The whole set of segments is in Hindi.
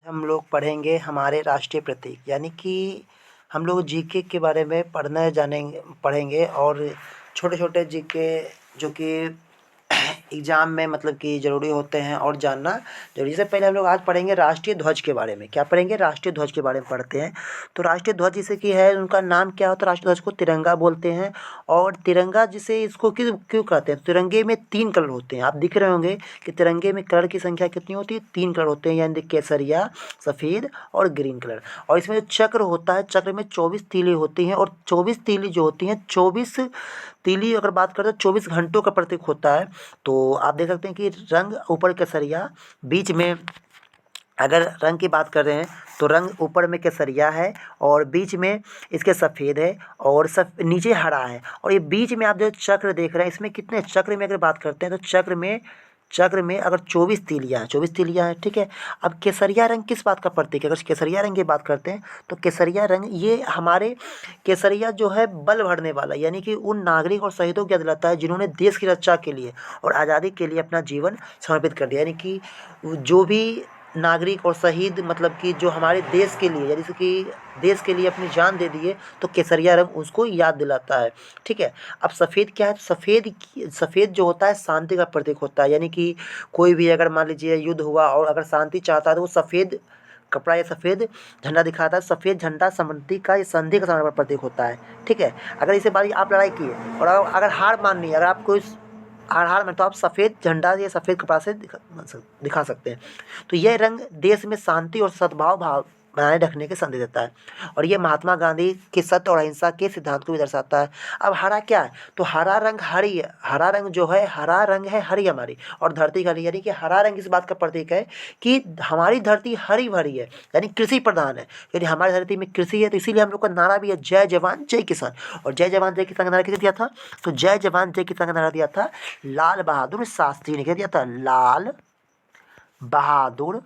हम लोग पढ़ेंगे हमारे राष्ट्रीय प्रतीक, यानी कि हम लोग जीके के बारे में पढ़ेंगे और छोटे छोटे जीके जो कि एग्ज़ाम में मतलब कि ज़रूरी होते हैं और जानना ज़रूरी। इससे पहले हम लोग आज पढ़ेंगे राष्ट्रीय ध्वज के बारे में। क्या पढ़ेंगे? राष्ट्रीय ध्वज के बारे में पढ़ते हैं। तो राष्ट्रीय ध्वज जिसे कि है, उनका नाम क्या होता है? राष्ट्रीय ध्वज को तिरंगा बोलते हैं। और तिरंगा जिसे इसको क्यों क्यों कहते हैं? तिरंगे में 3 कलर होते हैं। आप दिख रहे होंगे कि तिरंगे में कलर की संख्या कितनी होती है? 3 कलर होते हैं, यानी केसरिया, सफ़ेद और ग्रीन कलर। और इसमें जो चक्र होता है, चक्र में 24 तीली होती हैं और 24 तीली जो होती हैं, 24 तीली अगर बात करें तो 24 घंटों का प्रतीक होता है। तो आप देख सकते हैं कि रंग ऊपर केसरिया, बीच में अगर रंग की बात कर रहे हैं तो रंग ऊपर में केसरिया है और बीच में इसके सफ़ेद है और नीचे हरा है। और ये बीच में आप जो चक्र देख रहे हैं, इसमें कितने चक्र में अगर बात करते हैं तो चक्र में अगर 24 तीलियाँ हैं, ठीक है। अब केसरिया रंग किस बात का प्रतीक है? अगर केसरिया रंग की बात करते हैं तो केसरिया रंग ये हमारे केसरिया जो है बल भरने वाला, यानी कि उन नागरिक और शहीदों की याद दिलाता है जिन्होंने देश की रक्षा के लिए और आज़ादी के लिए अपना जीवन समर्पित कर दिया। यानी कि जो भी नागरिक और शहीद मतलब कि जो हमारे देश के लिए, जैसे कि देश के लिए अपनी जान दे दिए, तो केसरिया रंग उसको याद दिलाता है, ठीक है। अब सफ़ेद क्या है? सफ़ेद जो होता है शांति का प्रतीक होता है। यानी कि कोई भी अगर मान लीजिए युद्ध हुआ और अगर शांति चाहता है तो वो सफ़ेद कपड़ा या सफ़ेद झंडा दिखाता है। सफ़ेद झंडा संधि का या संधि का समय प्रतीक होता है, ठीक है। अगर इसे बारी आप लड़ाई किए और अगर हार माननी है, अगर आपको इस हार में, तो आप सफ़ेद झंडा या सफ़ेद कपड़ा से दिखा सकते हैं। तो यह रंग देश में शांति और सद्भाव भाव बनाए रखने के संदेश देता है और ये महात्मा गांधी के सत्य और अहिंसा के सिद्धांत को भी दर्शाता है। अब हरा क्या है? तो हरा रंग हरी है। हरा रंग जो है, हरा रंग है हरी हमारी और धरती का हरी, यानी कि हरा रंग इस बात का प्रतीक है कि हमारी धरती हरी भरी है, यानी कृषि प्रधान है। यानी हमारी धरती में कृषि है, तो इसीलिए हम लोग का नारा भी है जय जवान जय किसान। और जय जवान जय किसान का नारा किसने दिया था? तो जय जवान जय किसान का नारा दिया था लाल बहादुर शास्त्री ने। क्या दिया था? लाल बहादुर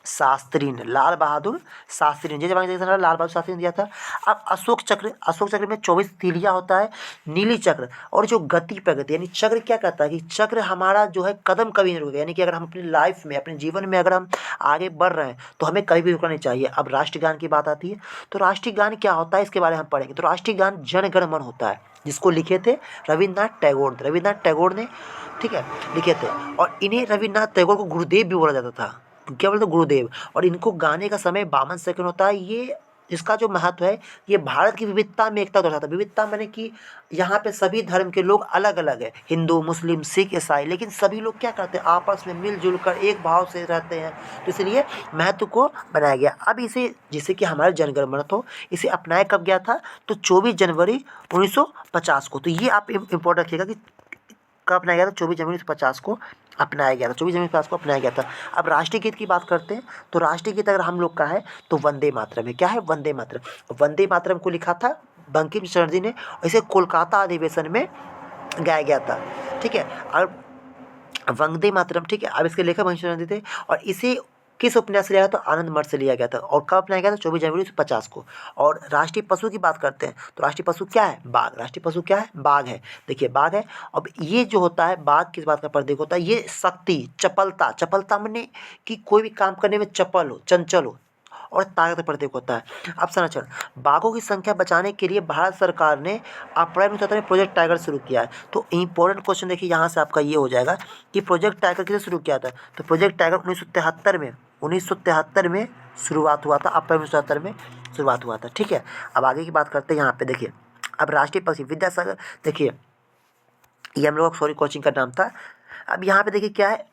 शास्त्री ने। लाल बहादुर शास्त्री ने जय जवान जय किसान लाल बहादुर शास्त्री ने दिया था। अब अशोक चक्र में 24 तीलियां होता है। नीली चक्र और जो गति प्रगति, यानी चक्र क्या कहता है कि चक्र हमारा जो है कदम कभी नहीं रुकेगा। यानी कि अगर हम अपनी लाइफ में, अपने जीवन में अगर हम आगे बढ़ रहे हैं तो हमें कभी भी रुकना नहीं चाहिए। अब राष्ट्रीय गान की बात आती है, तो राष्ट्रीय गान क्या होता है इसके बारे में हम पढ़ेंगे। तो राष्ट्रीय गान जन गण मन होता है, जिसको लिखे थे रविन्द्रनाथ टैगोर ने, ठीक है, लिखे थे। और इन्हें रविन्द्रनाथ टैगोर को गुरुदेव भी बोला जाता था। क्या बोलते? गुरुदेव। और इनको गाने का समय 52 सेकंड होता है। ये इसका जो महत्व है, ये भारत की विविधता में एकता दर्शाता है। विविधता माने कि यहाँ पे सभी धर्म के लोग अलग अलग हैं, हिंदू, मुस्लिम, सिख, ईसाई, लेकिन सभी लोग क्या करते हैं? आपस में मिलजुल कर एक भाव से रहते हैं। तो इसलिए महत्व को बनाया गया। अब इसे, जिसे कि हमारे जनगण मन हो, इसे अपनाया कब गया था? तो 24 जनवरी 1950 को। तो ये आप इम्पोर्ट रखिएगा कि कब अपनाया गया था? 24 जनवरी 1950 को अपनाया गया था। 24 जनवरी 1950 को अपनाया गया था। अब राष्ट्रीय गीत की बात करते हैं, तो राष्ट्रीय गीत अगर हम लोग का है तो वंदे मातरम है। क्या है? वंदे मातरम। वंदे मातरम को लिखा था बंकिम चंद्र जी ने, और इसे कोलकाता अधिवेशन में गाया गया था, ठीक है। अब वंदे मातरम, ठीक है। अब इसके लेखक बंकिम चंद्र जी थे और इसे किस उपन्यास से लिया गया? तो आनंद मठ से लिया गया था। और कब अपनाया गया था? 24 जनवरी 1950 को। और राष्ट्रीय पशु की बात करते हैं, तो राष्ट्रीय पशु क्या है? बाघ। राष्ट्रीय पशु क्या है? बाघ है। देखिए बाघ है। अब ये जो होता है, बाघ किस बात का प्रतीक होता है? ये शक्ति, चपलता माने कि कोई भी काम करने में चपल हो, चंचल हो, और ताकत का प्रतीक होता है। अब संरक्षण, बाघों की संख्या बचाने के लिए भारत सरकार ने अप्रैल 1977 में प्रोजेक्ट टाइगर शुरू किया है। तो इंपॉर्टेंट क्वेश्चन देखिए यहाँ से आपका ये हो जाएगा कि प्रोजेक्ट टाइगर किसे शुरू किया था? तो प्रोजेक्ट टाइगर 1973 में शुरुआत हुआ था। अप्रैल 1973 में शुरुआत हुआ था, ठीक है। अब आगे की बात करते हैं। यहाँ पे देखिए, अब राष्ट्रीय पक्षी विद्यासागर, देखिए ये हम लोग सॉरी कोचिंग का नाम था। अब यहाँ पे देखिए क्या है?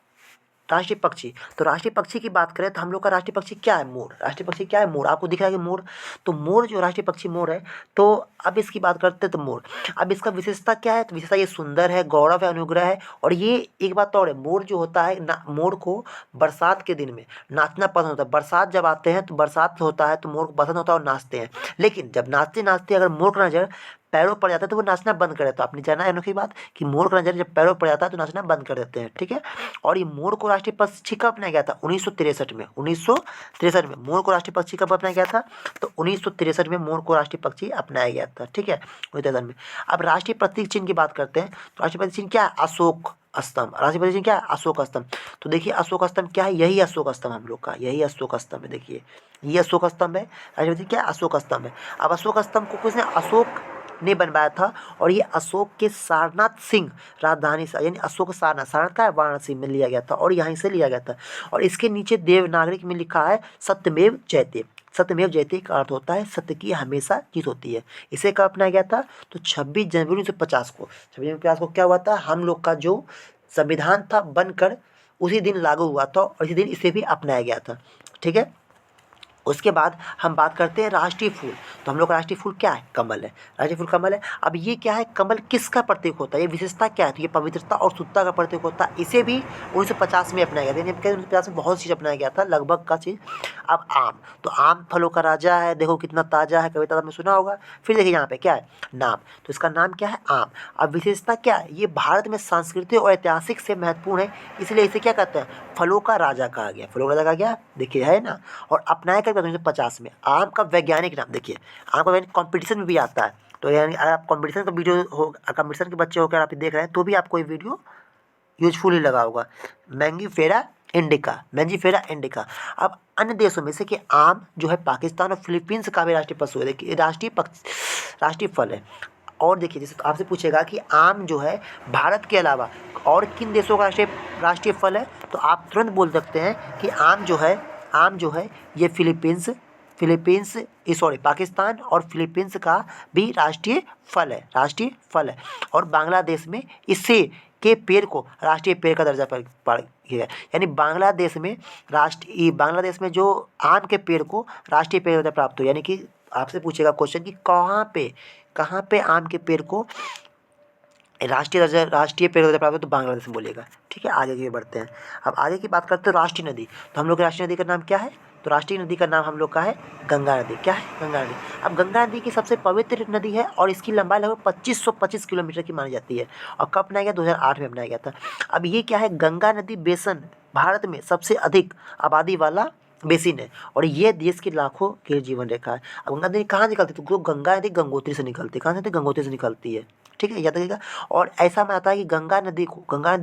राष्ट्रीय पक्षी। तो राष्ट्रीय पक्षी की बात करें तो हम लोग का राष्ट्रीय पक्षी क्या है? मोर। राष्ट्रीय पक्षी क्या है? मोर। आपको दिख रहा है कि मोर, तो मोर जो राष्ट्रीय पक्षी मोर है। तो अब इसकी बात करते हैं तो मोर, अब इसका विशेषता क्या है? तो विशेषता ये सुंदर है, गौरव है, अनुग्रह है। और ये एक बात और है, मोर जो होता है ना, मोर को बरसात के दिन में नाचना पसंद होता है। बरसात जब आते हैं तो बरसात होता है तो मोर को पसंद होता है और नाचते हैं। लेकिन जब नाचते नाचते अगर मोर का नज़र पैरों पर जाता है तो वो नाचना बंद कर देता है। आपने जाना है अनोखी बात कि मोर का नज़र जब पैरों पर जाता है तो नाचना बंद कर देते हैं, ठीक है। और ये मोर को राष्ट्रीय पक्षी कब अपनाया गया था? 1963 में। 1963 में मोर को राष्ट्रीय पक्षी कब अपनाया गया था? तो 1963 में मोर को राष्ट्रीय पक्षी अपनाया गया था, ठीक है, 1963 में। अब राष्ट्रीय प्रतीक चिन्ह की बात करते हैं, तो राष्ट्रीय प्रतीक चिन्ह क्या है? अशोक। स्तंभ, राष्ट्रीय प्रतीक चिन्ह क्या है? अशोक स्तंभ। तो देखिए अशोक स्तंभ क्या है? यही अशोक स्तंभ हम लोग का, यही अशोक स्तंभ है। देखिए ये अशोक स्तंभ है, राष्ट्रीय प्रतीक क्या है? अशोक स्तंभ है। अब अशोक स्तंभ को किसने? अशोक ने बनवाया था, और ये अशोक के सारनाथ सिंह राजधानी से, यानी अशोक सारनाथ, सारनाथ का है वाराणसी में लिया गया था, और यहीं से लिया गया था। और इसके नीचे देवनागरिक में लिखा है सत्यमेव जयते। सत्यमेव जयते का अर्थ होता है सत्य की हमेशा जीत होती है। इसे कब अपनाया गया था? तो 26 जनवरी 1950 को। 26 जनवरी 1950 को क्या हुआ था? हम लोग का जो संविधान था बनकर उसी दिन लागू हुआ था, और इसी दिन इसे भी अपनाया गया था। ठीक है। उसके बाद हम बात करते हैं राष्ट्रीय फूल। तो हम लोग का राष्ट्रीय फूल क्या है? कमल है। राष्ट्रीय फूल कमल है। अब ये क्या है? कमल किसका प्रतीक होता है? ये विशेषता क्या है? तो ये पवित्रता और शुद्धता का प्रतीक होता है। इसे भी 1950 में अपनाया गया था। 1950 में बहुत चीज़ अपनाया गया था, लगभग का चीज़। अब आम, तो आम फलों का राजा है, देखो कितना ताज़ा है, कविता आपने सुना होगा। फिर देखिए यहाँ पे क्या है? नाम, तो इसका नाम क्या है? आम। अब विशेषता क्या है? ये भारत में सांस्कृतिक और ऐतिहासिक से महत्वपूर्ण है, इसलिए इसे क्या कहते हैं? फलों का राजा कहा गया। फलों का राजा कहा गया, देखिए है ना। और अपनाया कब? 1950 में। आम का वैज्ञानिक नाम देखिए, आम का वैज्ञानिक कॉम्पिटिशन में भी आता है। तो यानी अगर आप कॉम्पिटिशन का वीडियो हो, कॉम्पिटिशन के बच्चे होकर आप देख रहे हैं, तो भी आपको ये वीडियो यूजफुल ही लगा होगा। Mangifera indica, Mangifera indica. अब अन्य देशों में से कि आम जो है पाकिस्तान और फिलीपींस का भी राष्ट्रीय पशु है। देखिए राष्ट्रीय फल है। और देखिए जैसे आपसे पूछेगा कि आम जो है भारत के अलावा और किन देशों का राष्ट्रीय फल है, तो आप तुरंत बोल सकते हैं कि आम जो है ये पाकिस्तान और फिलीपींस का भी राष्ट्रीय फल है, राष्ट्रीय फल है। और बांग्लादेश में इससे के पेड़ को राष्ट्रीय पेड़ का दर्जा पड़ गया। यानी बांग्लादेश में जो आम के पेड़ को राष्ट्रीय पेड़ का दर्जा प्राप्त हो। यानी कि आपसे पूछेगा क्वेश्चन कि कहाँ पे आम के पेड़ को राष्ट्रीय पेड़ का दर्जा प्राप्त हो, तो बांग्लादेश में बोलेगा। ठीक है, आगे की बढ़ते हैं। अब आगे की बात करते हैं राष्ट्रीय नदी। तो हम लोग की राष्ट्रीय नदी का नाम क्या है? तो राष्ट्रीय नदी का नाम हम लोग का है गंगा नदी। क्या है? गंगा नदी। अब गंगा नदी की सबसे पवित्र नदी है, और इसकी लंबाई लगभग 2525 किलोमीटर की मानी जाती है। और कब बनाया गया? 2008 में बनाया गया था। अब ये क्या है? गंगा नदी बेसिन भारत में सबसे अधिक आबादी वाला बेसिन है, और ये देश की लाखों की जीवन रेखा है। अब गंगा नदी कहाँ निकलती है? तो गंगा नदी गंगोत्री से निकलती है। कहाँ से? गंगोत्री से निकलती है। ठीक है, याद रखिएगा। और ऐसा मानता है कि गंगा नदी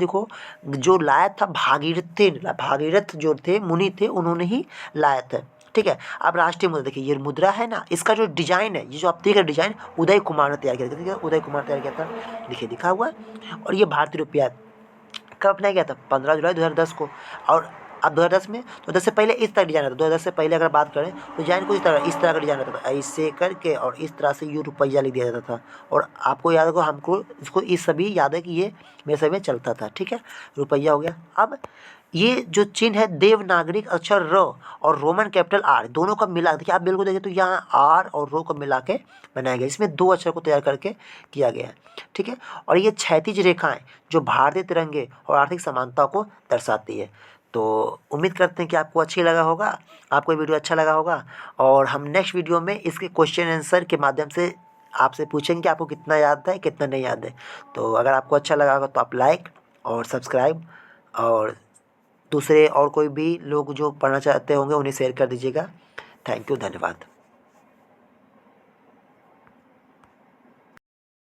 को जो लाया था भागीरथ जो थे मुनि थे, उन्होंने ही लाया था। ठीक है। अब राष्ट्रीय मुद्रा देखिए, ये मुद्रा है ना, इसका जो डिजाइन है, ये जो आप देख रहे डिजाइन, उदय कुमार ने तैयार किया था। उदय कुमार तैयार किया था, देखिए लिखा हुआ है। और ये भारतीय रुपया कब अपनाया गया था? 15 जुलाई 2010 को। और अब 2010 में, तो 10 से पहले इस तरह डिजाइन आता था। 2010 से पहले अगर बात करें तो डिजाइन कुछ इस तरह का डिजाइन रहता था, ऐसे करके, और इस तरह से यू रुपया लिख दिया जाता था। और आपको याद होगा, हमको इसको इस सभी याद है कि ये मेरे समय चलता था। ठीक है, रुपया हो गया। अब ये जो चिन्ह है देवनागरिक अक्षर र और रोमन कैपिटल आर, दोनों का मिला, देखिए आप बिल्कुल देखिए तो यहाँ आर और रो को मिला के बनाया गया। इसमें 2 अक्षर को तैयार करके किया गया है। ठीक है। और ये क्षैतिज रेखाएं जो भारतीय तिरंगे और आर्थिक समानता को दर्शाती है। तो उम्मीद करते हैं कि आपको आपको ये वीडियो अच्छा लगा होगा। और हम नेक्स्ट वीडियो में इसके क्वेश्चन आंसर के माध्यम से आपसे पूछेंगे कि आपको कितना याद है, कितना नहीं याद है। तो अगर आपको अच्छा लगा होगा तो आप लाइक और सब्सक्राइब, और दूसरे और कोई भी लोग जो पढ़ना चाहते होंगे उन्हें शेयर कर दीजिएगा। थैंक यू, धन्यवाद।